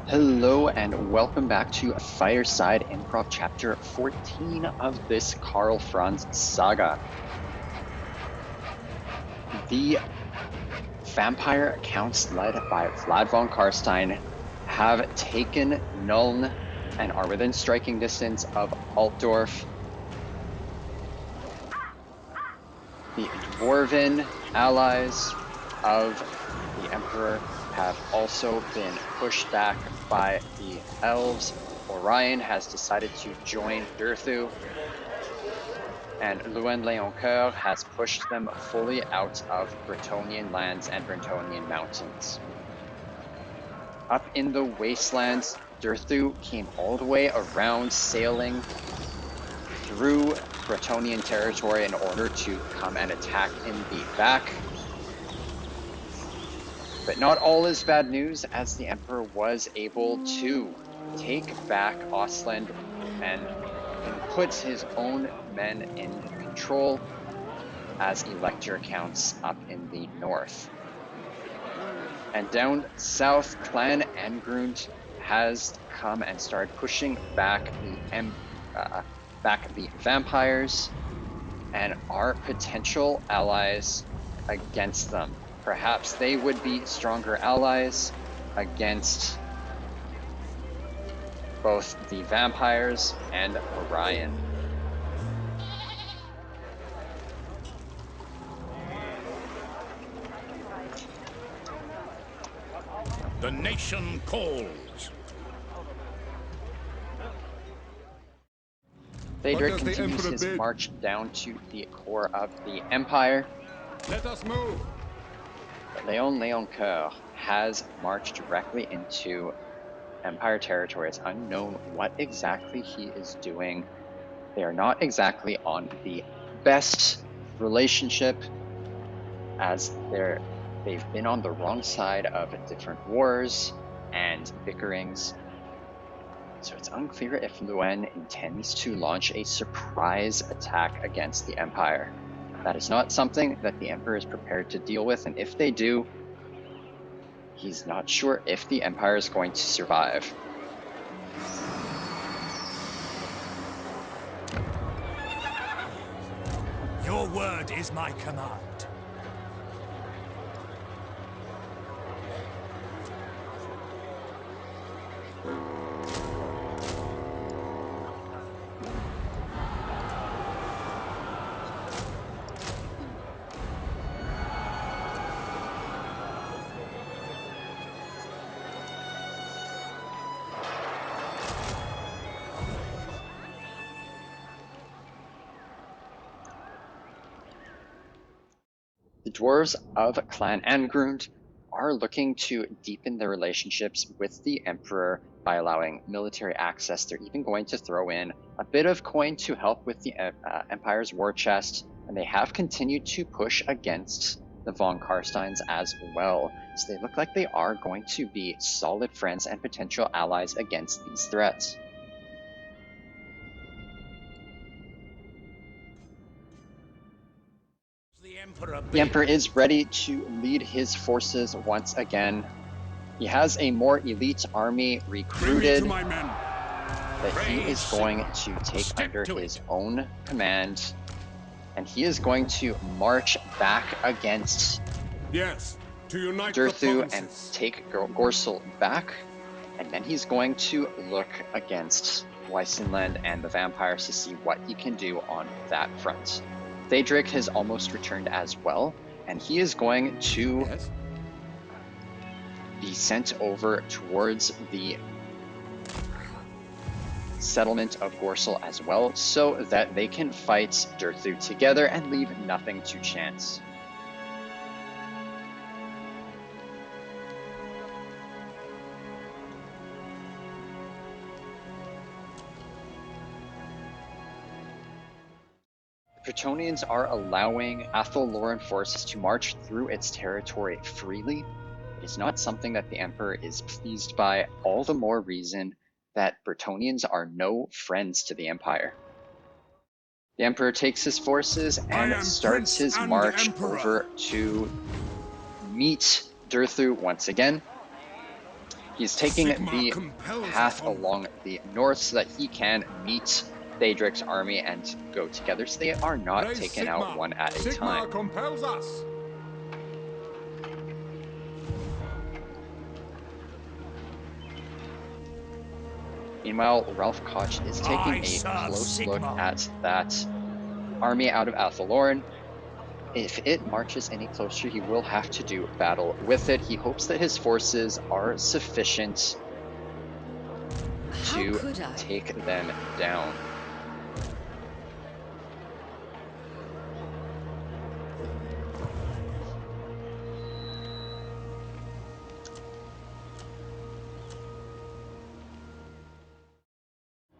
Hello and welcome back to Fireside Improv Chapter 14 of this Karl Franz saga. The vampire counts led by Vlad von Karstein have taken Nuln and are within striking distance of Altdorf. The dwarven allies of the Emperor have also been pushed back by the elves. Orion has decided to join Durthu, and Louen-Leoncoeur has pushed them fully out of Bretonnian lands and Bretonnian mountains. Up in the wastelands, Durthu came all the way around, sailing through Bretonnian territory in order to come and attack in the back. But not all is bad news, as the Emperor was able to take back Ostland and put his own men in control as elector counts up in the north. And down south, Clan Angrund has come and started pushing back the vampires and our potential allies against them. Perhaps they would be stronger allies against both the vampires and Orion. The nation calls. Phaedric continues his march down to the core of the Empire. Let us move. But Louen-Leoncoeur has marched directly into Empire territory. It's unknown what exactly he is doing. They are not exactly on the best relationship, as they've been on the wrong side of different wars and bickerings. So it's unclear if Louen intends to launch a surprise attack against the Empire. That is not something that the Emperor is prepared to deal with, and if they do, he's not sure if the Empire is going to survive. Your word is my command. The dwarves of Clan Angrund are looking to deepen their relationships with the Emperor by allowing military access. They're even going to throw in a bit of coin to help with the Empire's war chest, and they have continued to push against the von Karsteins as well. So they look like they are going to be solid friends and potential allies against these threats. The Emperor is ready to lead his forces once again. He has a more elite army recruited that he is going to take under his own command, and he is going to march back against Durthu and take Gorsel back, and then he's going to look against Weissenland and the vampires to see what he can do on that front. Phaedric has almost returned as well, and he is going to be sent over towards the settlement of Gorsel as well, so that they can fight Durthu together and leave nothing to chance. Bretonnians are allowing Athel Loren forces to march through its territory freely. It is not something that the Emperor is pleased by, all the more reason that Bretonnians are no friends to the Empire. The Emperor takes his forces and starts his march over to meet Durthu once again. He's taking the path along the north so that he can meet Theodric's army and go together, so they are not taken out one at a time. Compels us. Meanwhile, Ralph Koch is taking a close look at that army out of Athel Loren. If it marches any closer, he will have to do battle with it. He hopes that his forces are sufficient to take them down.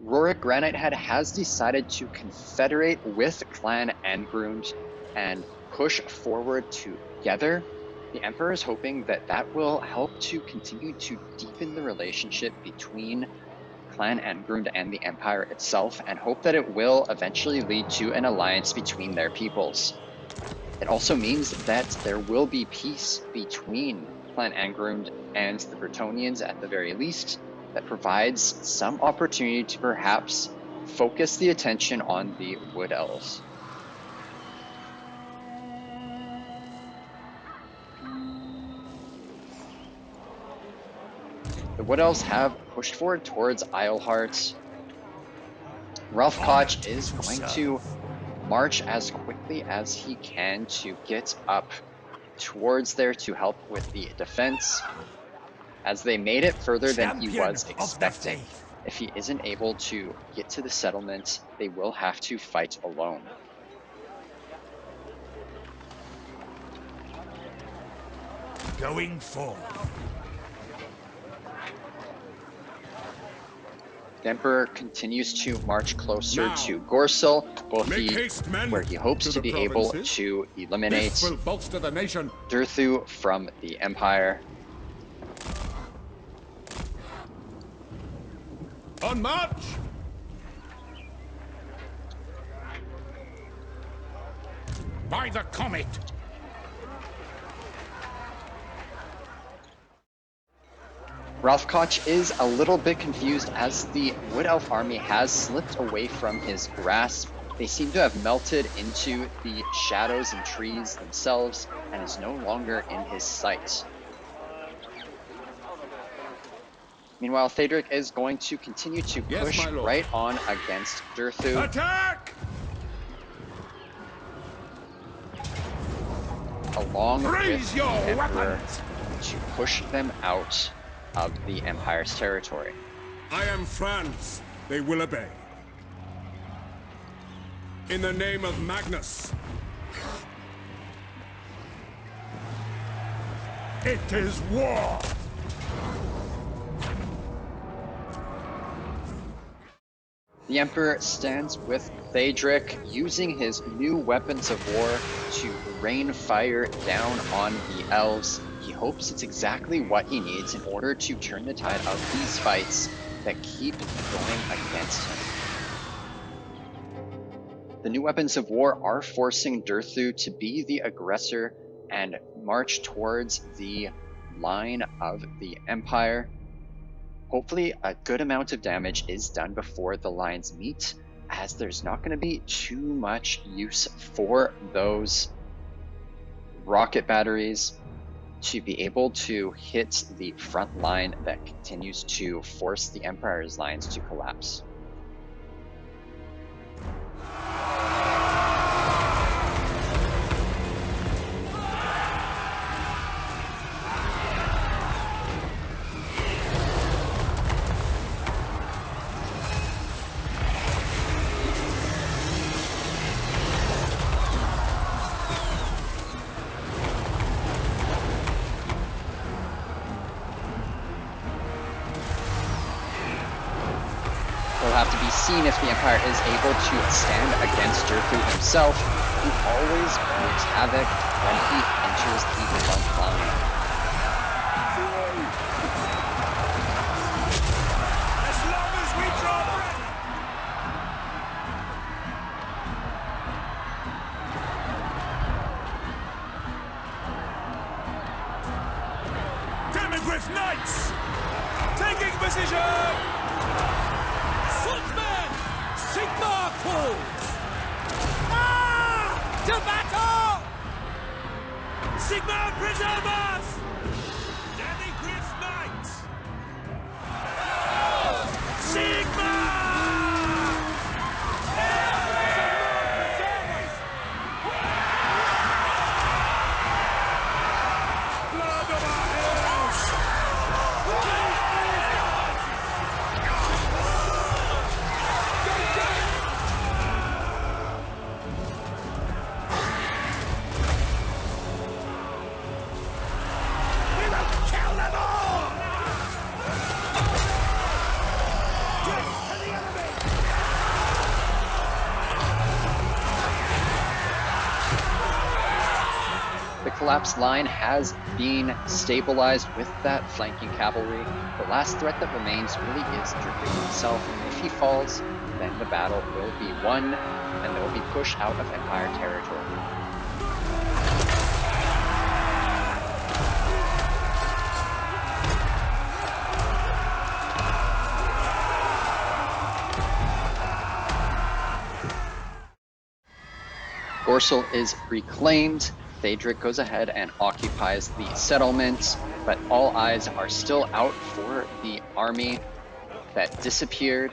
Rorik Granitehead has decided to confederate with Clan Angrund and push forward together. The Emperor is hoping that that will help to continue to deepen the relationship between Clan Angrund and the Empire itself, and hope that it will eventually lead to an alliance between their peoples. It also means that there will be peace between Clan Angrund and the Bretonnians at the very least, that provides some opportunity to perhaps focus the attention on the Wood Elves. The Wood Elves have pushed forward towards Isleheart. Ralph Koch is going to march as quickly as he can to get up towards there to help with the defense, as they made it further than he was expecting. If he isn't able to get to the settlement, they will have to fight alone. Going forward. The Emperor continues to march closer to Gorsel, where he hopes to be able to eliminate Durthu from the Empire. On march! By the comet! Ralph Koch is a little bit confused as the Wood Elf army has slipped away from his grasp. They seem to have melted into the shadows and trees themselves and is no longer in his sight. Meanwhile, Theodric is going to continue to push right on against Durthu. Attack! Along Raise with your the Emperor weapons! to push them out of the Empire's territory. I am Franz. They will obey. In the name of Magnus. It is war! The Emperor stands with Theodric, using his new weapons of war to rain fire down on the elves. He hopes it's exactly what he needs in order to turn the tide of these fights that keep going against him. The new weapons of war are forcing Durthu to be the aggressor and march towards the line of the Empire. Hopefully a good amount of damage is done before the lines meet, as there's not going to be too much use for those rocket batteries to be able to hit the front line that continues to force the Empire's lines to collapse. seen if the Empire is able to stand against Durthu himself, who always wreaks havoc when he enters the front line. As long as we draw breath! Demigriff Knights! Taking position! Footmen! Sigmar calls! Ah! To battle! Sigmar preserve us! Demigriff Knights! Sigmar! Blood of our heroes! We will kill them all! Death to the enemy! The collapsed line has been stabilized with that flanking cavalry. The last threat that remains really is Durthu himself. If he falls, then the battle will be won, and they will be pushed out of Empire territory. Gorsel is reclaimed. Thaedric goes ahead and occupies the settlement, but all eyes are still out for the army that disappeared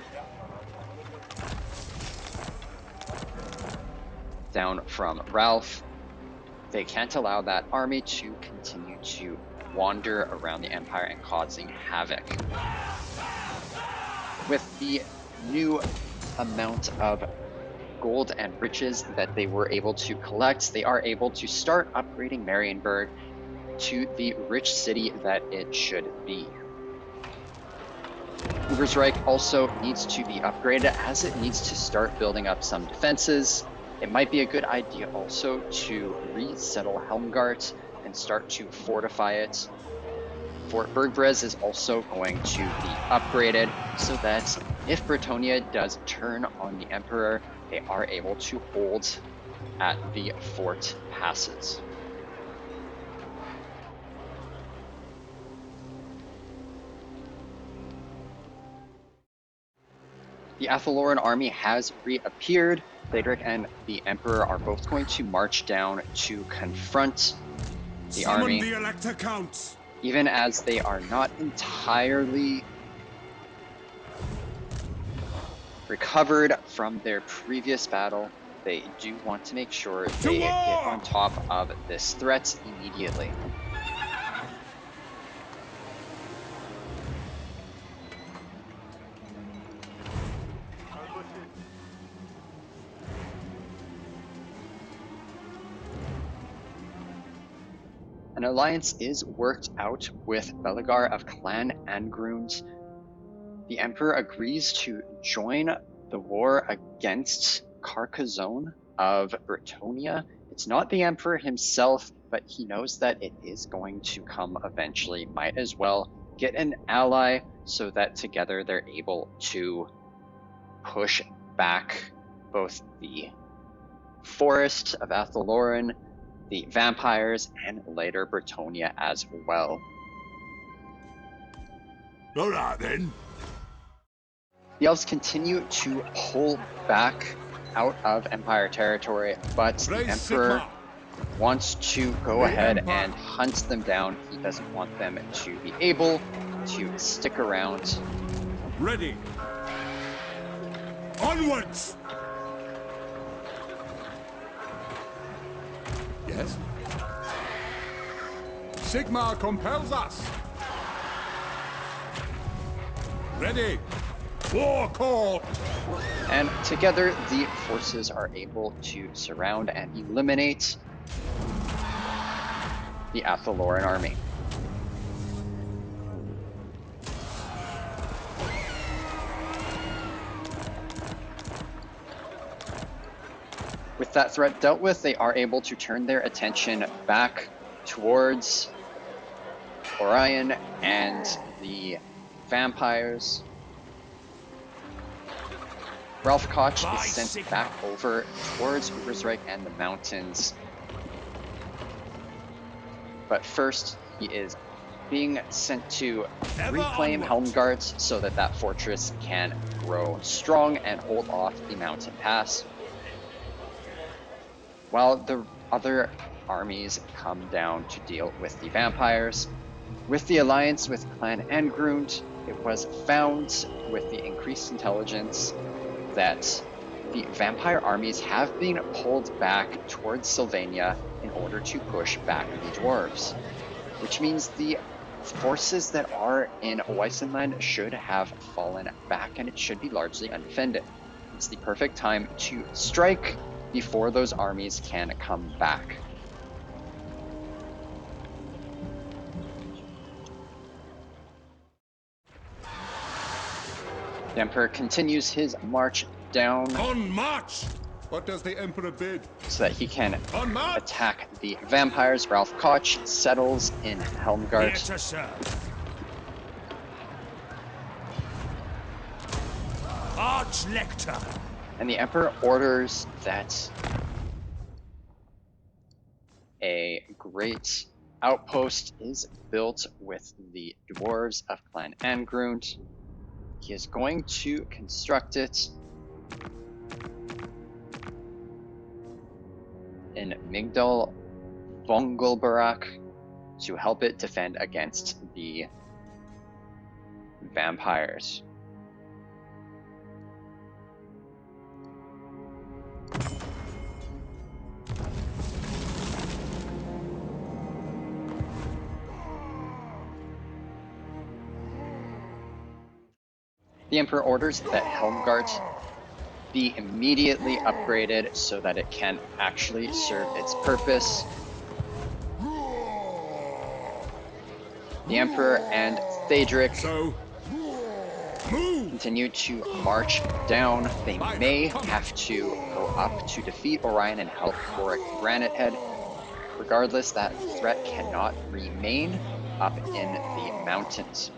down from Ralph. They can't allow that army to continue to wander around the Empire and causing havoc. With the new amount of gold and riches that they were able to collect, they are able to start upgrading Marienburg to the rich city that it should be. Ubersreich also needs to be upgraded as it needs to start building up some defenses. It might be a good idea also to resettle Helmgart and start to fortify it. Fort Bergbrez is also going to be upgraded so that if Bretonnia does turn on the Emperor, they are able to hold at the fort passes. The Athel Loren army has reappeared. Thaedric and the Emperor are both going to march down to confront the army. The Elector Counts. Even as they are not entirely recovered from their previous battle, they do want to make sure they get on top of this threat immediately. An alliance is worked out with Belegar of Clan Angrund. The Emperor agrees to join the war against Carcassonne of Bretonnia. It's not the Emperor himself, but he knows that it is going to come eventually. Might as well get an ally so that together they're able to push back both the forest of Athel Loren, the vampires, and later Bretonnia as well. All right then. The elves continue to pull back out of Empire territory, but the Emperor wants to go ahead and hunt them down. He doesn't want them to be able to stick around. Ready. Onwards! Yes? Sigmar compels us. Ready. War call. And together, the forces are able to surround and eliminate the Athel Loren army. With that threat dealt with, they are able to turn their attention back towards Orion and the vampires. Ralph Koch is sent back over towards Ubersreich and the mountains. But first, he is being sent to reclaim Helmgart so that that fortress can grow strong and hold off the mountain pass. While the other armies come down to deal with the vampires. With the alliance with Clan Angrund, it was found with the increased intelligence that the vampire armies have been pulled back towards Sylvania in order to push back the dwarves, which means the forces that are in Weissenland should have fallen back and it should be largely undefended. It's the perfect time to strike before those armies can come back. The Emperor continues his march down. On march! What does the Emperor bid? So that he can attack the vampires. Ralph Koch settles in Helmgart. Here to serve. Arch-Lector. And the Emperor orders that a great outpost is built with the dwarves of Clan Angrund. He is going to construct it in Migdal Vongelbarak to help it defend against the vampires. The Emperor orders that Helmgart be immediately upgraded so that it can actually serve its purpose. The Emperor and Theodric continue to march down. They may have to go up to defeat Orion and help Boric Granite Head. Regardless, that threat cannot remain up in the mountains.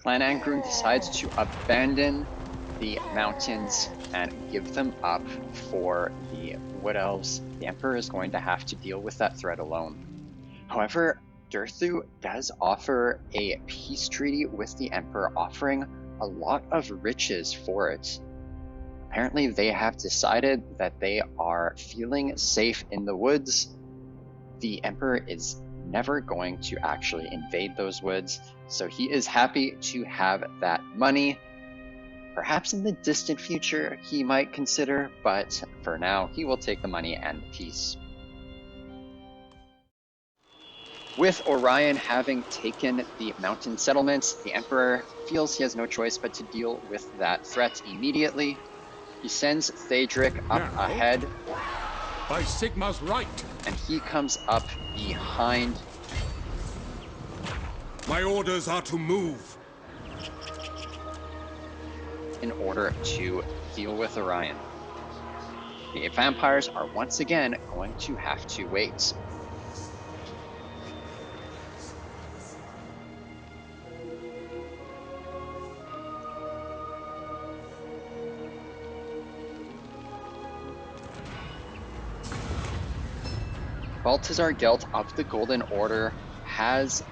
Clan Angrund decides to abandon the mountains and give them up for the Wood Elves. The Emperor is going to have to deal with that threat alone. However, Durthu does offer a peace treaty with the Emperor, offering a lot of riches for it. Apparently, they have decided that they are feeling safe in the woods. The Emperor is never going to actually invade those woods, so he is happy to have that money. Perhaps in the distant future he might consider, but for now he will take the money and the peace. With Orion having taken the mountain settlements, the Emperor feels he has no choice but to deal with that threat immediately. He sends Theodric up ahead. By Sigma's right. And he comes up behind. My orders are to move. In order to deal with Orion. The vampires are once again going to have to wait. Balthazar Gelt of the Golden Order has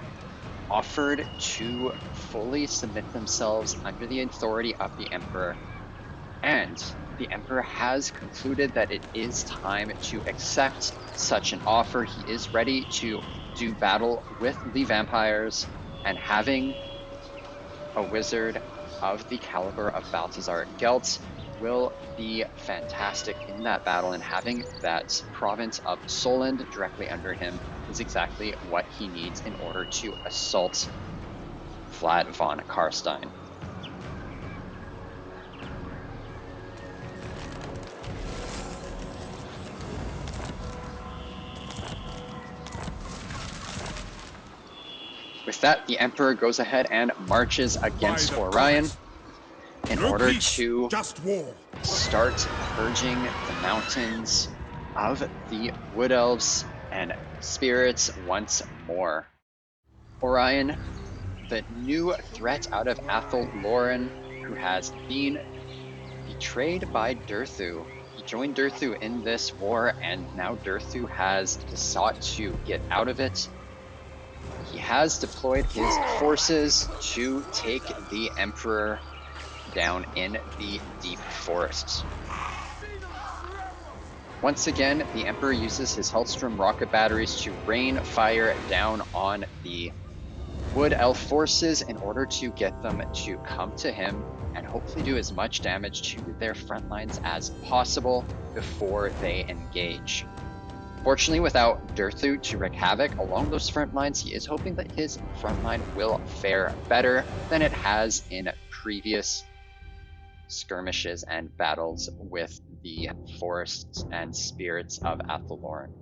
offered to fully submit themselves under the authority of the Emperor, and the Emperor has concluded that it is time to accept such an offer. He is ready to do battle with the vampires, and having a wizard of the caliber of Balthazar Gelt will be fantastic in that battle, and having that province of Solend directly under him is exactly what he needs in order to assault Vlad von Karstein. With that, the Emperor goes ahead and marches against By the Orion gods. in No order peace, to just war. start purging the mountains of the Wood Elves and spirits once more. Orion, the new threat out of Athel Loren, who has been betrayed by Durthu. He joined Durthu in this war, and now Durthu has sought to get out of it. He has deployed his forces to take the Emperor down in the deep forests. Once again, the Emperor uses his Hellstrom rocket batteries to rain fire down on the Wood Elf forces in order to get them to come to him and hopefully do as much damage to their front lines as possible before they engage. Fortunately, without Durthu to wreak havoc along those front lines, he is hoping that his front line will fare better than it has in previous skirmishes and battles with the forests and spirits of Athel Loren.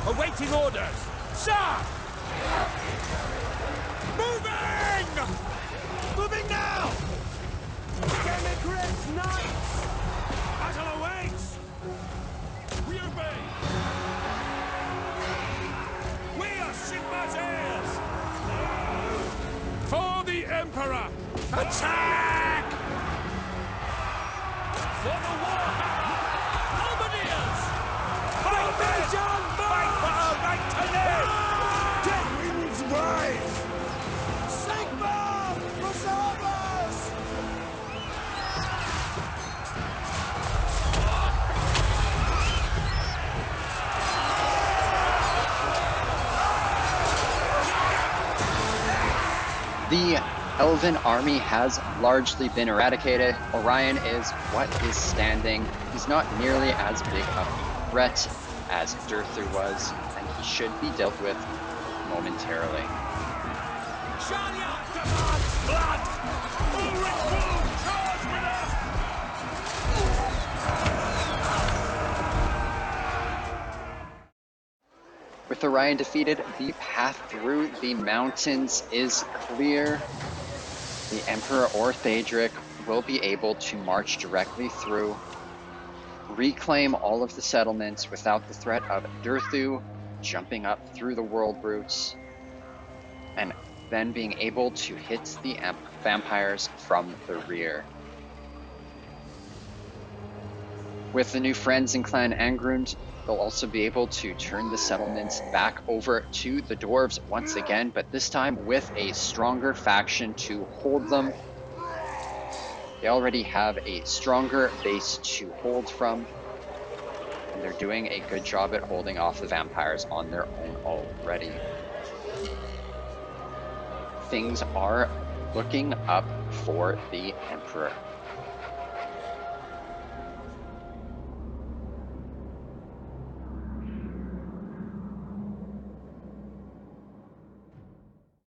Awaiting orders! Sir! Moving! Moving now! Democrats Knights! Battle awaits! We obey! We are Sigma's heirs! For the Emperor! Attack! For the Warhammer! Halberdiers! Formation! Fight for our right to live! Dead winds rise! Sigma! Preserve us! The Elven army has largely been eradicated. Orion is what is standing. He's not nearly as big of a threat as Durthu was, and he should be dealt with momentarily. Shania demands blood! Ulrich will charge with us! With Orion defeated, the path through the mountains is clear. The Emperor or Theodric will be able to march directly through, reclaim all of the settlements without the threat of Durthu jumping up through the world routes, and then being able to hit the vampires from the rear. With the new friends in Clan Angrund, they'll also be able to turn the settlements back over to the dwarves once again, but this time with a stronger faction to hold them. They already have a stronger base to hold from, and they're doing a good job at holding off the vampires on their own already. Things are looking up for the Emperor.